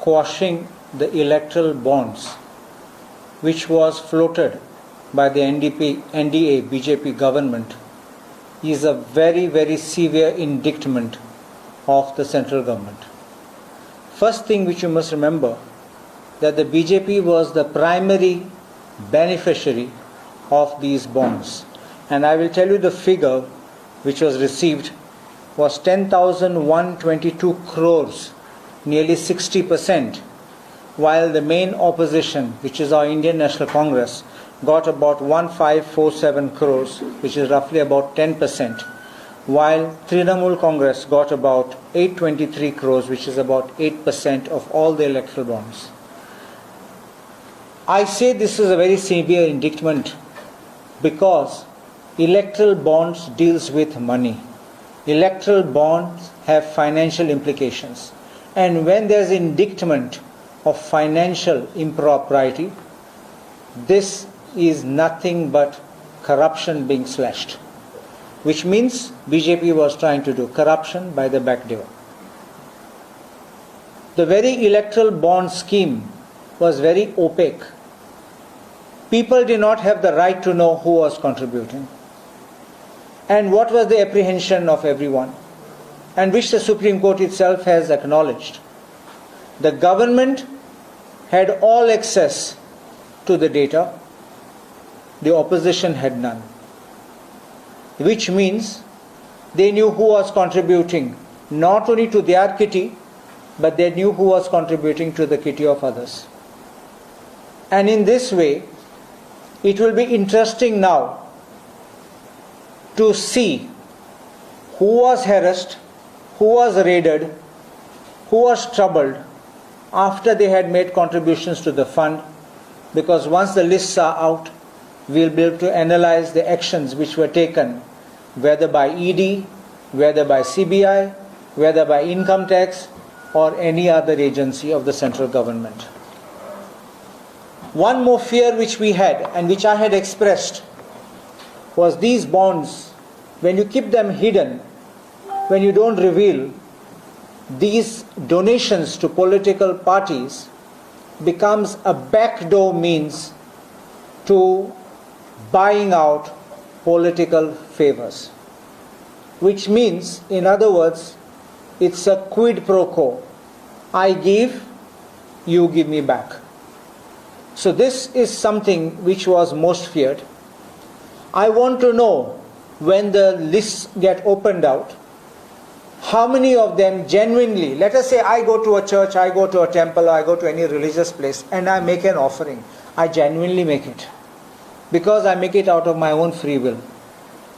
Quashing the Electoral Bonds, which was floated by the NDA BJP government, is a very, very severe indictment of the central government. First thing which you must remember, that the BJP was the primary beneficiary of these bonds. And I will tell you the figure which was received was 10,122 crores, nearly 60%, while the main opposition, which is our Indian National Congress, got about 1547 crores, which is roughly about 10%, while Trinamool Congress got about 823 crores, which is about 8% of all the electoral bonds. I say this is a very severe indictment because electoral bonds deals with money. Electoral bonds have financial implications. And when there is indictment of financial impropriety, this is nothing but corruption being slashed, which means BJP was trying to do corruption by the back door. The very electoral bond scheme was very opaque. People did not have the right to know who was contributing and what was the apprehension of everyone, and which the Supreme Court itself has acknowledged. The government had all access to the data, the opposition had none, which means they knew who was contributing not only to their kitty, but they knew who was contributing to the kitty of others. And in this way, it will be interesting now to see who was harassed, who was raided, who was troubled after they had made contributions to the fund, because once the lists are out, we'll be able to analyze the actions which were taken, whether by ED, whether by CBI, whether by Income Tax, or any other agency of the central government. One more fear which we had, and which I had expressed, was these bonds, when you keep them hidden, when you don't reveal, these donations to political parties becomes a backdoor means to buying out political favors, which means, in other words, it's a quid pro quo. I give, you give me back. So this is something which was most feared. I want to know, when the lists get opened out, how many of them genuinely, let us say I go to a church, I go to a temple, I go to any religious place and I make an offering. I genuinely make it because I make it out of my own free will.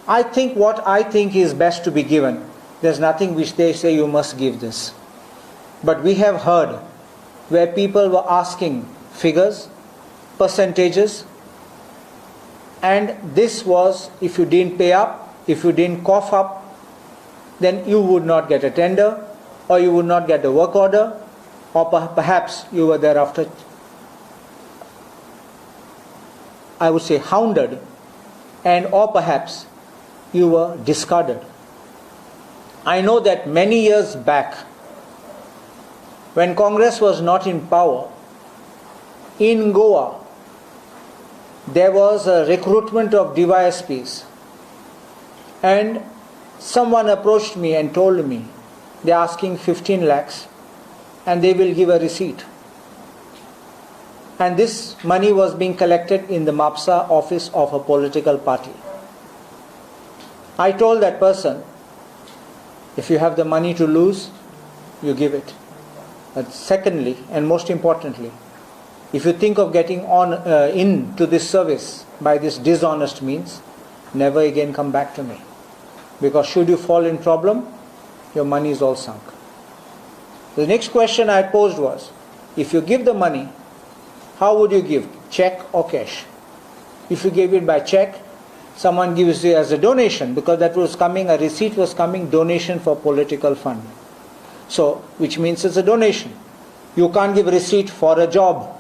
I think what I think is best to be given. There's nothing which they say you must give this. But we have heard where people were asking figures, percentages, and this was, if you didn't pay up, if you didn't cough up, then you would not get a tender, or you would not get a work order, or perhaps you were thereafter, I would say, hounded, and or perhaps you were discarded. I know that many years back, when Congress was not in power, in Goa, there was a recruitment of DYSPs, and someone approached me and told me they're asking 15 lakhs and they will give a receipt. And this money was being collected in the MAPSA office of a political party. I told that person, if you have the money to lose, you give it. But secondly, and most importantly, if you think of getting on into this service by this dishonest means, never again come back to me. Because should you fall in problem, your money is all sunk. The next question I posed was, if you give the money, how would you give? Check or cash? If you gave it by check, someone gives you as a donation, because that was coming, a receipt was coming, donation for political fund. So, which means it's a donation. You can't give receipt for a job,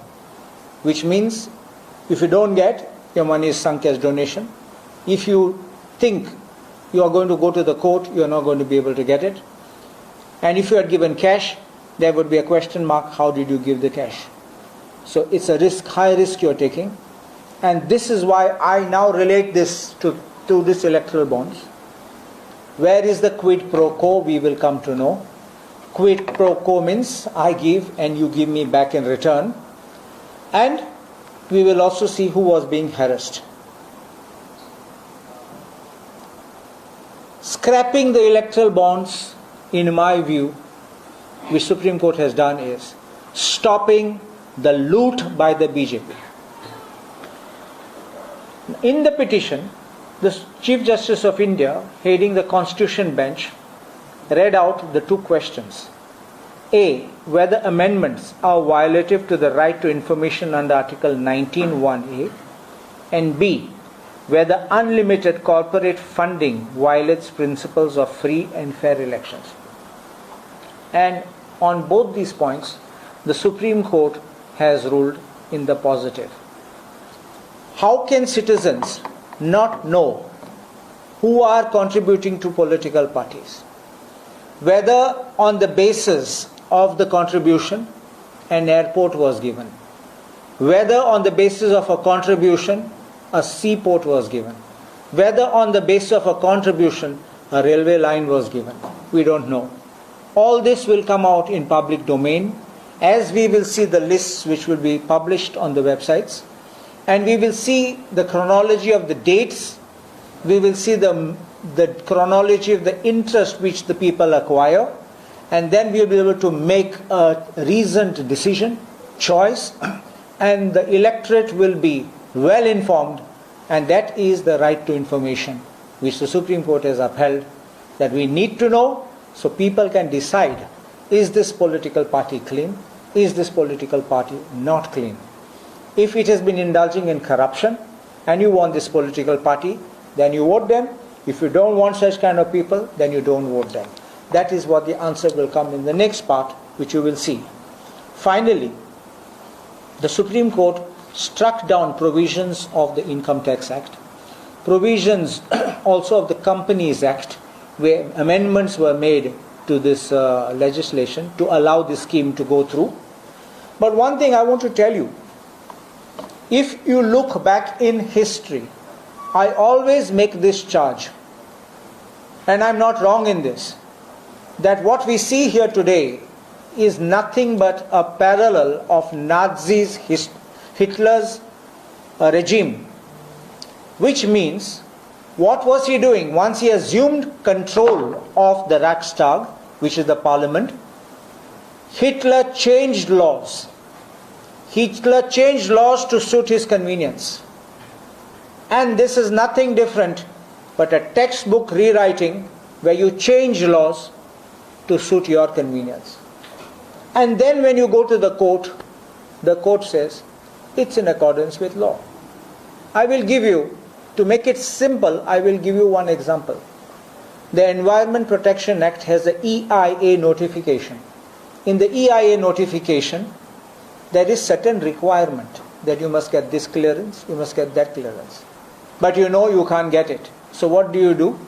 which means if you don't get, your money is sunk as donation. If you think you are going to go to the court, you are not going to be able to get it. And if you had given cash, there would be a question mark, how did you give the cash? So it's a risk, high risk you're taking. And this is why I now relate this to this electoral bonds. Where is the quid pro quo? We will come to know. Quid pro quo means I give and you give me back in return. And we will also see who was being harassed. Scrapping the electoral bonds, in my view, which Supreme Court has done, is stopping the loot by the BJP. In the petition, the Chief Justice of India, heading the Constitution Bench, read out the two questions. A, whether amendments are violative to the right to information under Article 19(1)(a), and B, whether unlimited corporate funding violates principles of free and fair elections. And on both these points, the Supreme Court has ruled in the positive. How can citizens not know who are contributing to political parties? Whether on the basis of the contribution an airport was given, whether on the basis of a contribution a seaport was given, whether on the basis of a contribution a railway line was given. We don't know. All this will come out in public domain, as we will see the lists which will be published on the websites, and we will see the chronology of the dates, we will see the chronology of the interest which the people acquire, and then we will be able to make a reasoned decision, choice, and the electorate will be well informed, and that is the right to information which the Supreme Court has upheld, that we need to know so people can decide, is this political party clean, is this political party not clean. If it has been indulging in corruption and you want this political party, then you vote them. If you don't want such kind of people, then you don't vote them. That is what the answer will come in the next part, which you will see. Finally, the Supreme Court struck down provisions of the Income Tax Act, provisions also of the Companies Act, where amendments were made to this legislation to allow this scheme to go through. But one thing I want to tell you, if you look back in history, I always make this charge, and I'm not wrong in this, that what we see here today is nothing but a parallel of Nazis, Hitler's regime. Which means, what was he doing? Once he assumed control of the Reichstag, which is the parliament, Hitler changed laws. Hitler changed laws to suit his convenience. And this is nothing different but a textbook rewriting where you change laws to suit your convenience. And then when you go to the court says, it's in accordance with law. I will give you, to make it simple, I will give you one example. The Environment Protection Act has the EIA notification. In the EIA notification, there is certain requirement that you must get this clearance, you must get that clearance. But you know you can't get it. So what do?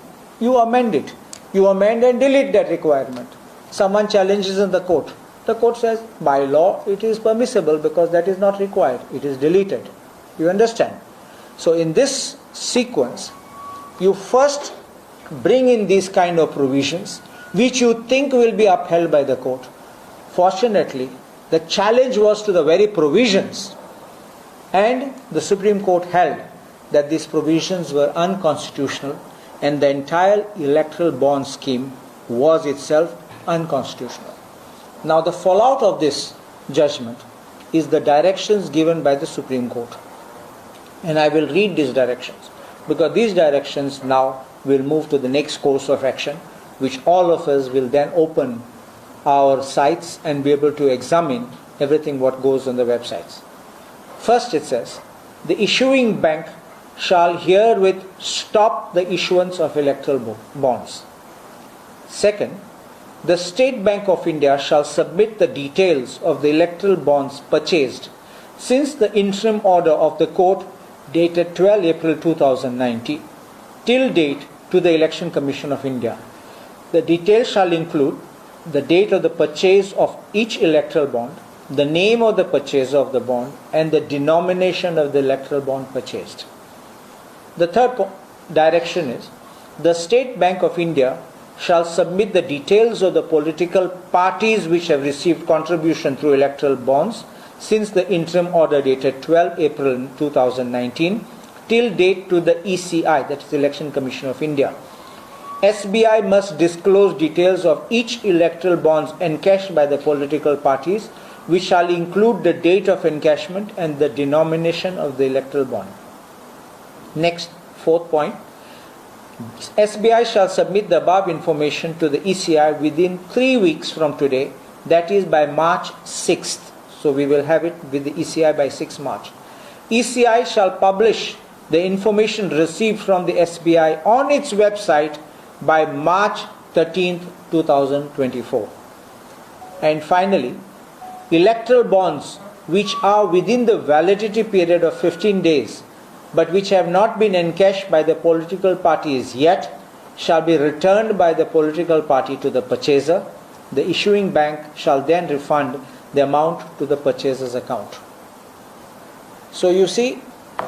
You amend it. You amend and delete that requirement. Someone challenges in the court. The court says, by law it is permissible because that is not required. It is deleted. You understand? So in this sequence, you first bring in these kind of provisions which you think will be upheld by the court. Fortunately, the challenge was to the very provisions, and the Supreme Court held that these provisions were unconstitutional and the entire electoral bond scheme was itself unconstitutional. Now the fallout of this judgment is the directions given by the Supreme Court. And I will read these directions, because these directions now will move to the next course of action, which all of us will then open our sites and be able to examine everything what goes on the websites. First it says, the issuing bank shall herewith stop the issuance of electoral bonds. Second, the State Bank of India shall submit the details of the electoral bonds purchased since the interim order of the court dated 12 April 2019 till date to the Election Commission of India. The details shall include the date of the purchase of each electoral bond, the name of the purchaser of the bond, and the denomination of the electoral bond purchased. The third direction is, the State Bank of India shall submit the details of the political parties which have received contribution through electoral bonds since the interim order dated 12 April 2019 till date to the ECI, that is the Election Commission of India. SBI must disclose details of each electoral bonds encashed by the political parties, which shall include the date of encashment and the denomination of the electoral bond. Next, fourth point. SBI shall submit the above information to the ECI within 3 weeks from today, that is by March 6th. So we will have it with the ECI by 6 March. ECI shall publish the information received from the SBI on its website by March 13th, 2024. And finally, electoral bonds which are within the validity period of 15 days but which have not been encashed by the political parties yet shall be returned by the political party to the purchaser. The issuing bank shall then refund the amount to the purchaser's account. So you see,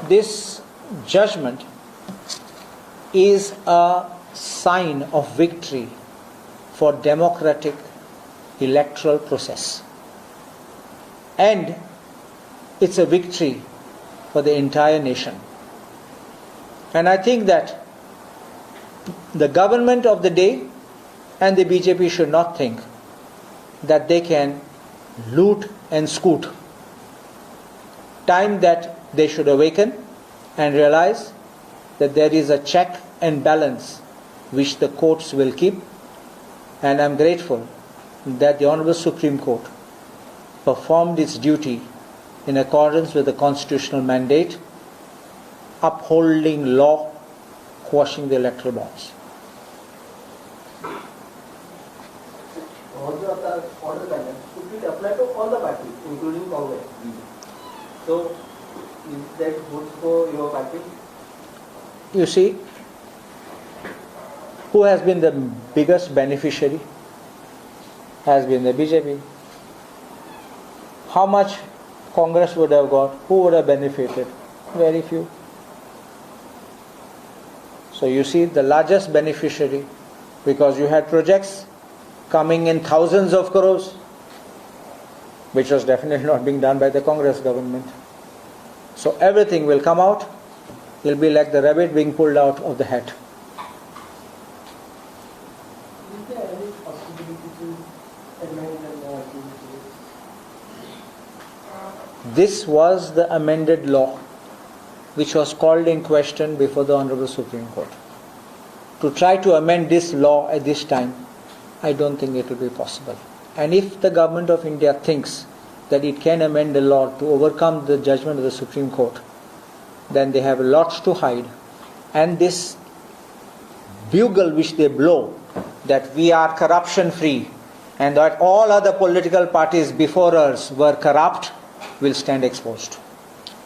this judgment is a sign of victory for democratic electoral process, and it's a victory for the entire nation. And I think that the government of the day and the BJP should not think that they can loot and scoot. Time that they should awaken and realize that there is a check and balance which the courts will keep. And I am grateful that the Honourable Supreme Court performed its duty in accordance with the constitutional mandate, upholding law, quashing the electoral bonds. Order guidance should be applied to all the parties, including Congress. So, is that good for your party? You see, who has been the biggest beneficiary? Has been the BJP. How much Congress would have got? Who would have benefited? Very few. So you see, the largest beneficiary, because you had projects coming in thousands of crores, which was definitely not being done by the Congress government. So everything will come out. It will be like the rabbit being pulled out of the hat. Is there any possibility to amend the law? This was the amended law which was called in question before the Honourable Supreme Court. To try to amend this law at this time, I don't think it will be possible. And if the government of India thinks that it can amend the law to overcome the judgment of the Supreme Court, then they have lots to hide. And this bugle which they blow, that we are corruption free and that all other political parties before us were corrupt, will stand exposed.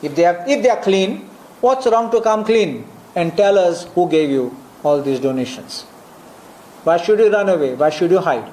If they are clean, what's wrong to come clean and tell us who gave you all these donations? Why should you run away? Why should you hide?